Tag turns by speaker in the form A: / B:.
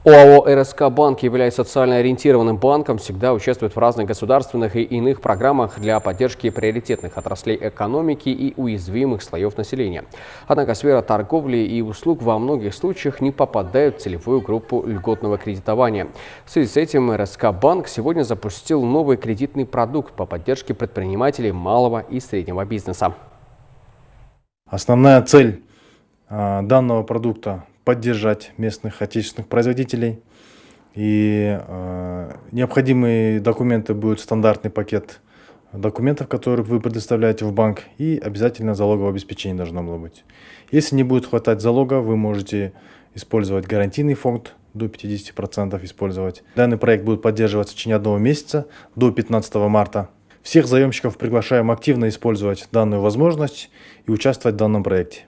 A: ОАО «РСК Банк» является социально ориентированным банком, всегда участвует в разных государственных и иных программах для поддержки приоритетных отраслей экономики и уязвимых слоев населения. Однако сфера торговли и услуг во многих случаях не попадает в целевую группу льготного кредитования. В связи с этим РСК Банк сегодня запустил новый кредитный продукт по поддержке предпринимателей малого и среднего бизнеса.
B: Основная цель данного продукта – поддержать местных отечественных производителей. И необходимые документы будут стандартный пакет документов, которые вы предоставляете в банк, и обязательно залоговое обеспечение должно было быть. Если не будет хватать залога, вы можете использовать гарантийный фонд, до 50% использовать. Данный проект будет поддерживаться в течение 1 месяца, до 15 марта. Всех заемщиков приглашаем активно использовать данную возможность и участвовать в данном проекте.